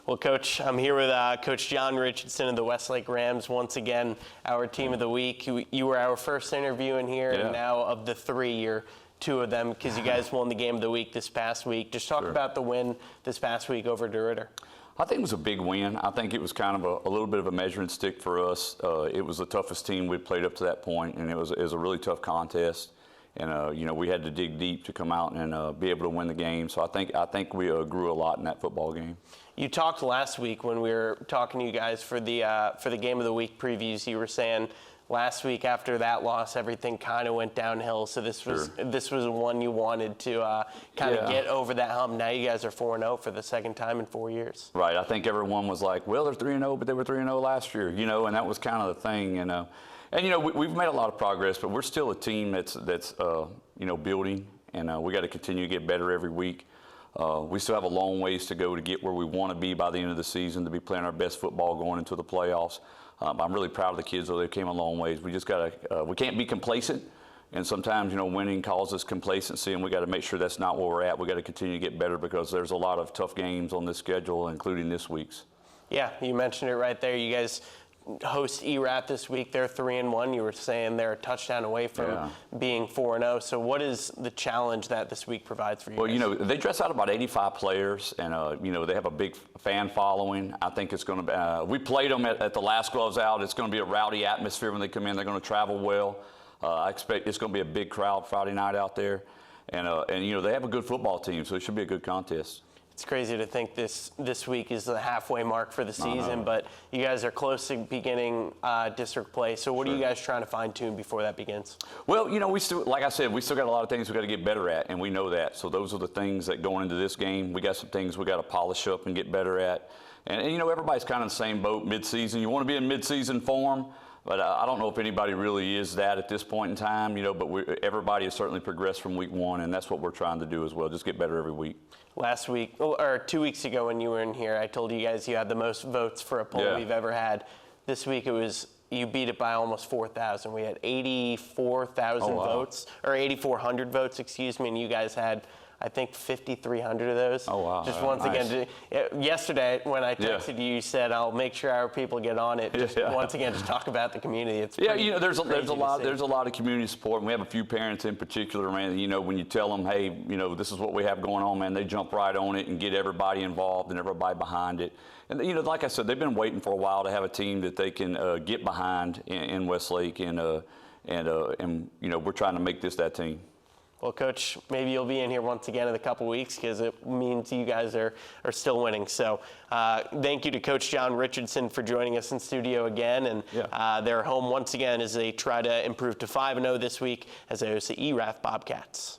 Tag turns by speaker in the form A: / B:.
A: Well, Coach, I'm here with Coach John Richardson of the Westlake Rams. Once again, our team of the week. You were our first interview in here, and now of the three, you're two of them because you guys won the game of the week this past week. Just talk about the win this past week over DeRidder.
B: I think it was a big win. I think it was kind of a little bit of a measuring stick for us. It was the toughest team we'd played up to that point, and it was a really tough contest. And you know, we had to dig deep to come out and be able to win the game. So I think we grew a lot in that football game. You
A: talked last week when we were talking to you guys for the game of the week previews. You were saying last week after that loss, everything kind of went downhill. So this was one you wanted to kind of get over that hump. Now you guys are 4-0 for the second time in 4 years.
B: Right. I think everyone was like, well, they're 3-0, but they were 3-0 last year, you know, and that was kind of the thing, you know. And, you know, we've made a lot of progress, but we're still a team that's you know, building, and we got to continue to get better every week. We still have a long ways to go to get where we want to be by the end of the season, to be playing our best football going into the playoffs. I'm really proud of the kids, though. They came a long ways. We just got to we can't be complacent, and sometimes, you know, winning causes complacency, and we got to make sure that's not where we're at. We got to continue to get better because there's a lot of tough games on this schedule, including this week's.
A: Yeah, you mentioned it right there. You guys host ERAT this week. They're 3-1. You were saying they're a touchdown away from being 4-0. So what is the challenge that this week provides for you?
B: Well,
A: guys?
B: you know, they dress out about 85 players, and you know, they have a big fan following. I think it's going to be. We played them at the last gloves out. It's going to be a rowdy atmosphere when they come in. They're going to travel well. I expect it's going to be a big crowd Friday night out there, and you know, they have a good football team, so it should be a good contest.
A: It's crazy to think this week is the halfway mark for the season, but you guys are close to beginning district play. So what are you guys trying to fine-tune before that begins?
B: Well, you know, we still, like I said, we still got a lot of things we got to get better at, and we know that. So those are the things that going into this game, we got some things we got to polish up and get better at. And you know, everybody's kind of in the same boat mid-season. You want to be in mid-season form, but I don't know if anybody really is that at this point in time, you know, but everybody has certainly progressed from week one, and that's what we're trying to do as well, just get better every week.
A: Last week, or 2 weeks ago when you were in here, I told you guys you had the most votes for a poll we've ever had. This week you beat it by almost 4,000. We had 84,000 votes, or 8,400 votes, excuse me, and you guys had, I think, 5,300 of those.
B: Oh, wow.
A: Just once again, yesterday when I texted you, you said, I'll make sure our people get on it. Just once again, just talk about the community. It's
B: you know, there's a lot of community support, and we have a few parents in particular, man. You know, when you tell them, hey, you know, this is what we have going on, man, they jump right on it and get everybody involved and everybody behind it. And, you know, like I said, they've been waiting for a while to have a team that they can get behind in Westlake, and you know, we're trying to make this that team.
A: Well, Coach, maybe you'll be in here once again in a couple weeks because it means you guys are still winning. So thank you to Coach John Richardson for joining us in studio again. And they're home once again as they try to improve to 5-0 this week as they host the ERAF Bobcats.